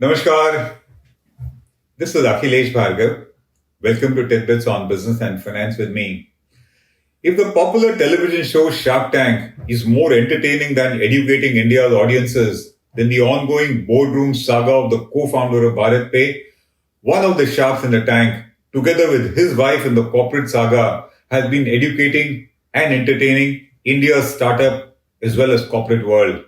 Namaskar. This is Akhilesh Bhargava. Welcome to Tit-Bits on Business and Finance with me. If the popular television show Shark Tank is more entertaining than educating India's audiences, then the ongoing boardroom saga of the co-founder of BharatPe, one of the sharks in the tank, together with his wife in the corporate saga, has been educating and entertaining India's startup as well as corporate world.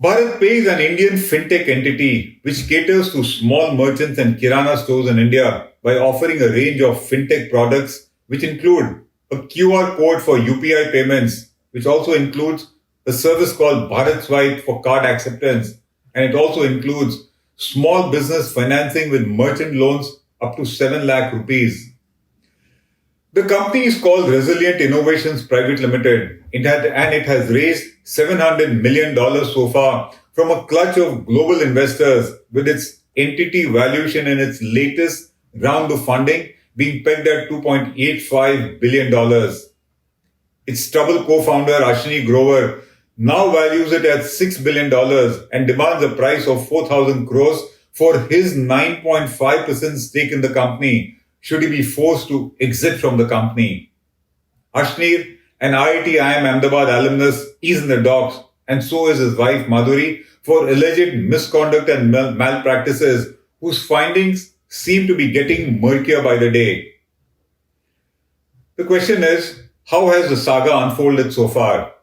BharatPe is an Indian fintech entity which caters to small merchants and kirana stores in India by offering a range of fintech products which include a QR code for UPI payments, which also includes a service called Bharat Swipe for card acceptance, and it also includes small business financing with merchant loans up to 7 lakh rupees. The company is called Resilient Innovations Private Limited and it has raised $700 million so far from a clutch of global investors, with its entity valuation in its latest round of funding being pegged at $2.85 billion. Its troubled co-founder Ashneer Grover now values it at $6 billion and demands a price of 4,000 crores for his 9.5% stake in the company should he be forced to exit from the company. Ashneer, an IIT IIM Ahmedabad alumnus, is in the docks, and so is his wife Madhuri, for alleged misconduct and malpractices whose findings seem to be getting murkier by the day. The question is, how has the saga unfolded so far?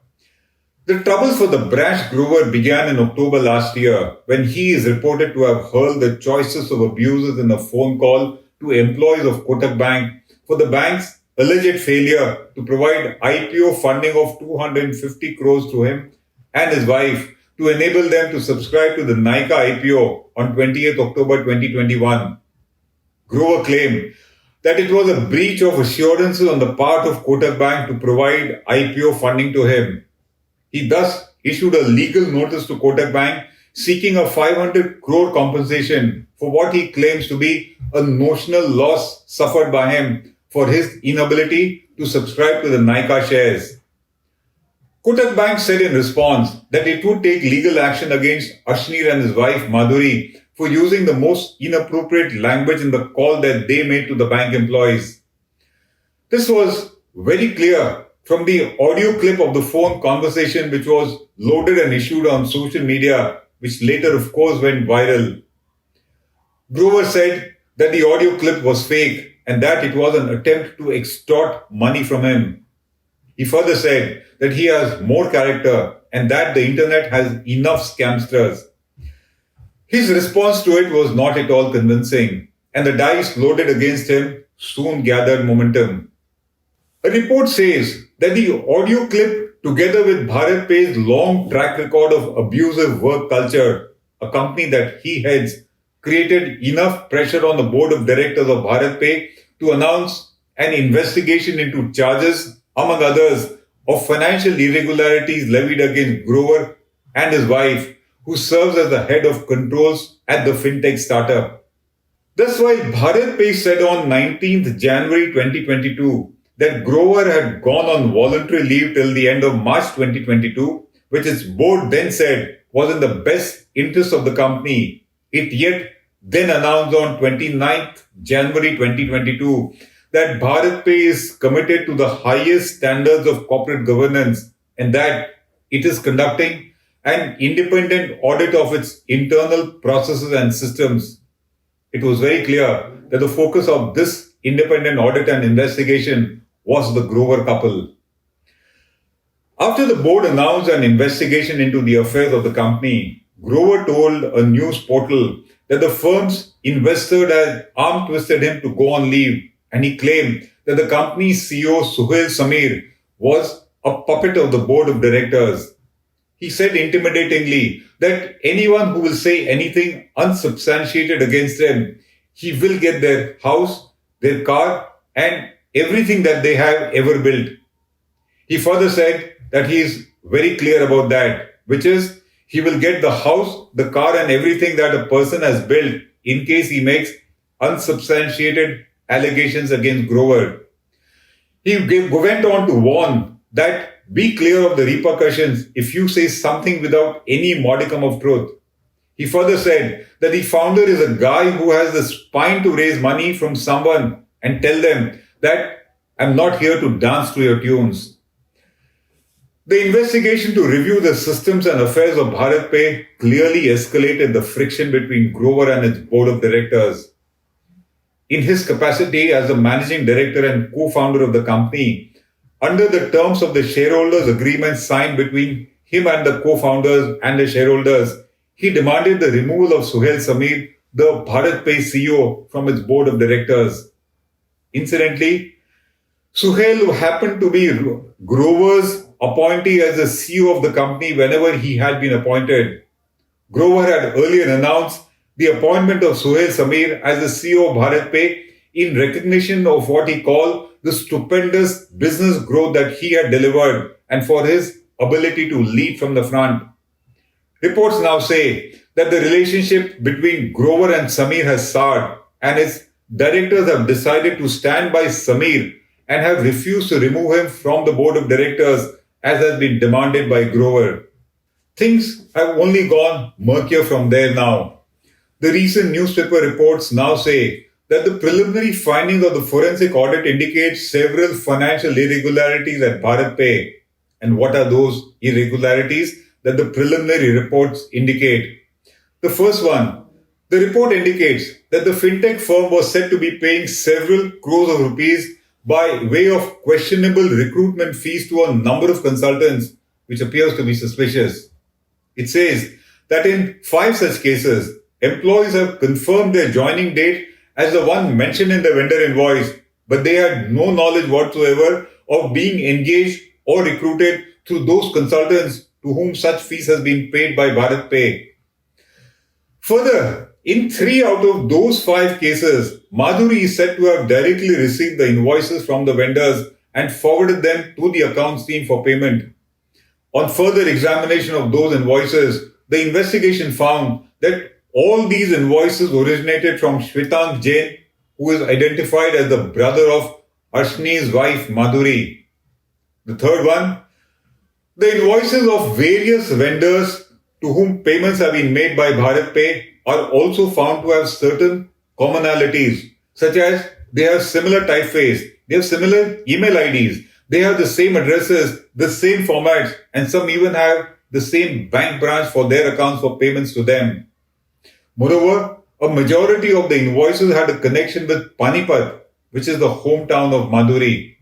The troubles for the brash Grover began in October last year when he is reported to have hurled the choicest of abuses in a phone call to employees of Kotak Bank for the bank's alleged failure to provide IPO funding of 250 crores to him and his wife to enable them to subscribe to the Nykaa IPO on 20th October 2021. Grover claimed that it was a breach of assurances on the part of Kotak Bank to provide IPO funding to him. He thus issued a legal notice to Kotak Bank seeking a 500 crore compensation for what he claims to be a notional loss suffered by him for his inability to subscribe to the Nykaa shares. Kotak Bank said in response that it would take legal action against Ashneer and his wife Madhuri for using the most inappropriate language in the call that they made to the bank employees. This was very clear from the audio clip of the phone conversation which was loaded and issued on social media, which later of course went viral. Grover said that the audio clip was fake and that it was an attempt to extort money from him. He further said that he has more character and that the internet has enough scamsters. His response to it was not at all convincing, and the dice loaded against him soon gathered momentum. A report says that the audio clip, together with BharatPe's long track record of abusive work culture, a company that he heads, created enough pressure on the board of directors of BharatPe to announce an investigation into charges, among others, of financial irregularities levied against Grover and his wife, who serves as the head of controls at the fintech startup. That's why BharatPe said on 19th January 2022 that Grover had gone on voluntary leave till the end of March 2022, which its board then said was in the best interest of the company. It yet then announced on 29th January 2022 that BharatPe is committed to the highest standards of corporate governance and that it is conducting an independent audit of its internal processes and systems. It was very clear that the focus of this independent audit and investigation was the Grover couple. After the board announced an investigation into the affairs of the company, Grover told a news portal that the firm's investor had arm twisted him to go on leave, and he claimed that the company's CEO Suhail Samir was a puppet of the board of directors. He said intimidatingly that anyone who will say anything unsubstantiated against them, he will get their house, their car, and everything that they have ever built. He further said that he is very clear about that, which is he will get the house, the car, and everything that a person has built in case he makes unsubstantiated allegations against Grover. He went on to warn that be clear of the repercussions if you say something without any modicum of truth. He further said that the founder is a guy who has the spine to raise money from someone and tell them that I'm not here to dance to your tunes. The investigation to review the systems and affairs of BharatPe clearly escalated the friction between Grover and its board of directors. In his capacity as the managing director and co-founder of the company, under the terms of the shareholders agreement signed between him and the co-founders and the shareholders, he demanded the removal of Suhail Samir, the BharatPe CEO, from its board of directors. Incidentally, Suhail happened to be Grover's appointee as the CEO of the company whenever he had been appointed. Grover had earlier announced the appointment of Suhail Samir as the CEO of BharatPe in recognition of what he called the stupendous business growth that he had delivered and for his ability to lead from the front. Reports now say that the relationship between Grover and Samir has soured, and its directors have decided to stand by Samir and have refused to remove him from the board of directors as has been demanded by Grover. Things have only gone murkier from there now. The recent newspaper reports now say that the preliminary findings of the forensic audit indicate several financial irregularities at BharatPe. And what are those irregularities that the preliminary reports indicate? The first one, the report indicates that the fintech firm was said to be paying several crores of rupees by way of questionable recruitment fees to a number of consultants, which appears to be suspicious. It says that in 5 such cases, employees have confirmed their joining date as the one mentioned in the vendor invoice, but they had no knowledge whatsoever of being engaged or recruited through those consultants to whom such fees has been paid by BharatPe. Further, in 3 out of those 5 cases, Madhuri is said to have directly received the invoices from the vendors and forwarded them to the accounts team for payment. On further examination of those invoices, the investigation found that all these invoices originated from Shwetank Jain, who is identified as the brother of Ashneer's wife Madhuri. The third one, the invoices of various vendors to whom payments have been made by BharatPe are also found to have certain commonalities, such as they have similar typeface, they have similar email IDs, they have the same addresses, the same formats, and some even have the same bank branch for their accounts for payments to them. Moreover, a majority of the invoices had a connection with Panipat, which is the hometown of Madhuri.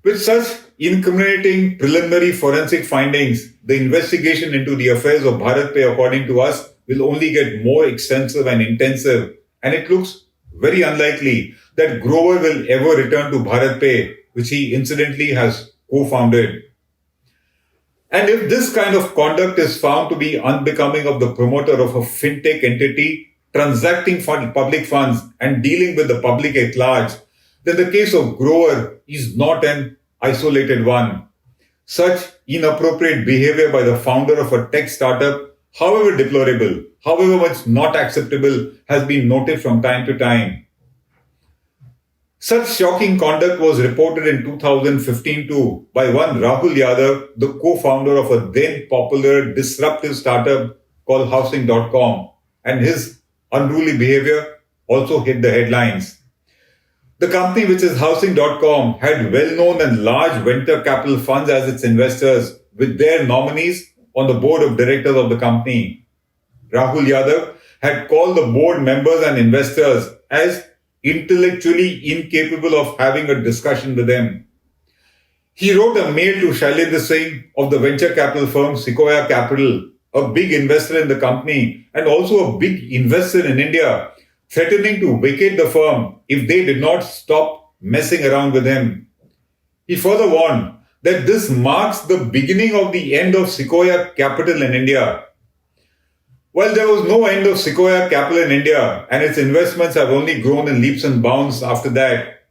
With such incriminating preliminary forensic findings, the investigation into the affairs of BharatPe, according to us, will only get more extensive and intensive, and it looks very unlikely that Grover will ever return to BharatPe, which he incidentally has co-founded. And if this kind of conduct is found to be unbecoming of the promoter of a fintech entity transacting public funds and dealing with the public at large, then the case of Grover is not an isolated one. Such inappropriate behavior by the founder of a tech startup, however deplorable, however much not acceptable, has been noted from time to time. Such shocking conduct was reported in 2015 too by one Rahul Yadav, the co-founder of a then popular disruptive startup called Housing.com, and his unruly behavior also hit the headlines. The company, which is Housing.com, had well-known and large venture capital funds as its investors, with their nominees on the board of directors of the company. Rahul Yadav had called the board members and investors as intellectually incapable of having a discussion with them. He wrote a mail to Shailendra Singh of the venture capital firm Sequoia Capital, a big investor in the company and also a big investor in India, threatening to vacate the firm if they did not stop messing around with him. He further warned that this marks the beginning of the end of Sequoia Capital in India. Well, there was no end of Sequoia Capital in India, and its investments have only grown in leaps and bounds after that,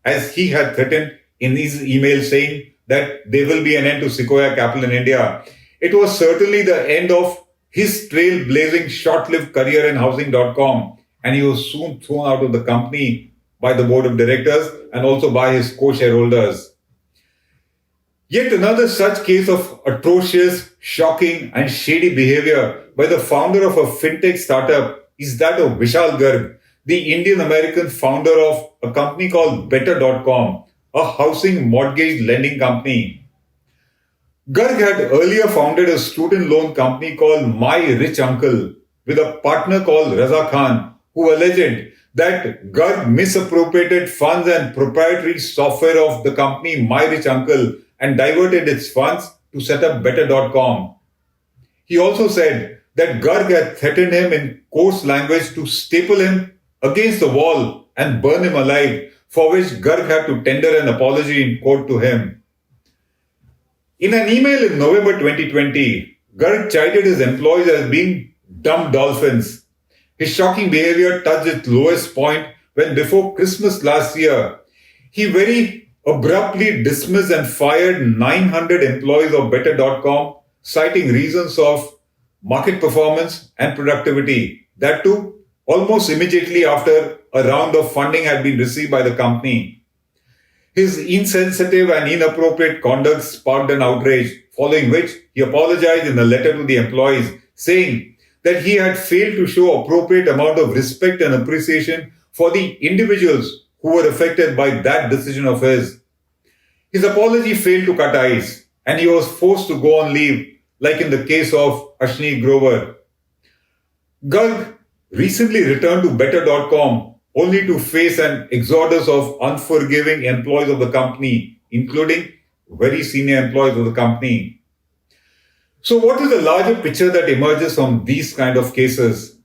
as he had threatened in his email saying that there will be an end to Sequoia Capital in India. It was certainly the end of his trailblazing short-lived career in Housing.com, and he was soon thrown out of the company by the board of directors and also by his co-shareholders. Yet another such case of atrocious, shocking, and shady behavior by the founder of a fintech startup is that of Vishal Garg, the Indian American founder of a company called Better.com, a housing mortgage lending company. Garg had earlier founded a student loan company called My Rich Uncle with a partner called Raza Khan, who alleged that Garg misappropriated funds and proprietary software of the company My Rich Uncle and diverted its funds to set up Better.com. He also said that Garg had threatened him in coarse language to staple him against the wall and burn him alive, for which Garg had to tender an apology in court to him. In an email in November 2020, Garg chided his employees as being dumb dolphins. His shocking behavior touched its lowest point when, before Christmas last year, he very abruptly dismissed and fired 900 employees of Better.com, citing reasons of market performance and productivity. That too, almost immediately after a round of funding had been received by the company. His insensitive and inappropriate conduct sparked an outrage, following which he apologized in a letter to the employees, saying that he had failed to show appropriate amount of respect and appreciation for the individuals who were affected by that decision of his. His apology failed to cut ice, and he was forced to go on leave, like in the case of Ashneer Grover. Garg recently returned to Better.com only to face an exodus of unforgiving employees of the company, including very senior employees of the company. So what is the larger picture that emerges from these kind of cases?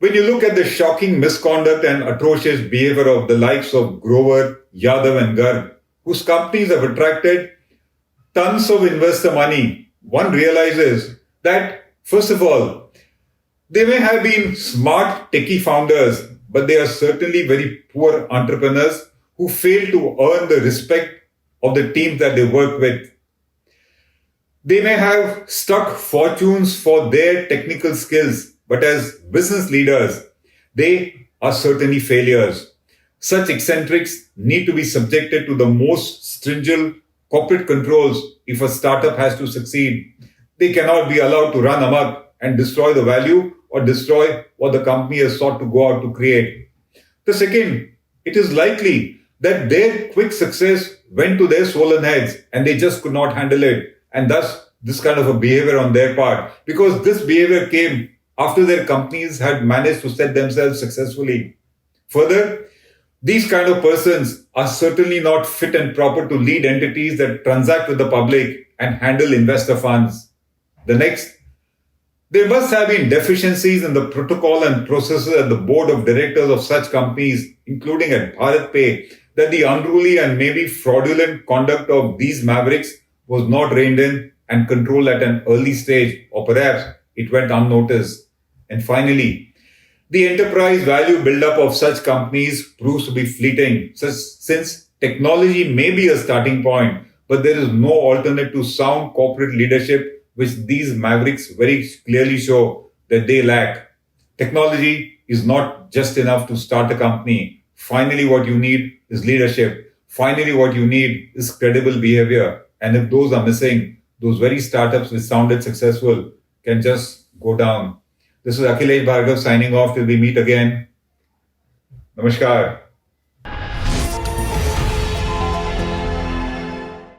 When you look at the shocking misconduct and atrocious behavior of the likes of Grover, Yadav and Garg, whose companies have attracted tons of investor money, one realizes that, first of all, they may have been smart techie founders, but they are certainly very poor entrepreneurs who fail to earn the respect of the teams that they work with. They may have struck fortunes for their technical skills, but as business leaders, they are certainly failures. Such eccentrics need to be subjected to the most stringent corporate controls if a startup has to succeed. They cannot be allowed to run amok and destroy the value or destroy what the company has sought to go out to create. The second, it is likely that their quick success went to their swollen heads and they just could not handle it. And thus, this kind of a behavior on their part, because this behavior came after their companies had managed to set themselves successfully. Further, these kind of persons are certainly not fit and proper to lead entities that transact with the public and handle investor funds. The next, there must have been deficiencies in the protocol and processes at the board of directors of such companies, including at BharatPe, that the unruly and maybe fraudulent conduct of these mavericks was not reined in and controlled at an early stage, or perhaps it went unnoticed. And finally, the enterprise value buildup of such companies proves to be fleeting, since technology may be a starting point, but there is no alternate to sound corporate leadership, which these mavericks very clearly show that they lack. Technology is not just enough to start a company. Finally, what you need is leadership. Finally, what you need is credible behavior. And if those are missing, those very startups which sounded successful can just go down. This is Akhilesh Bhargava signing off till we meet again. Namaskar.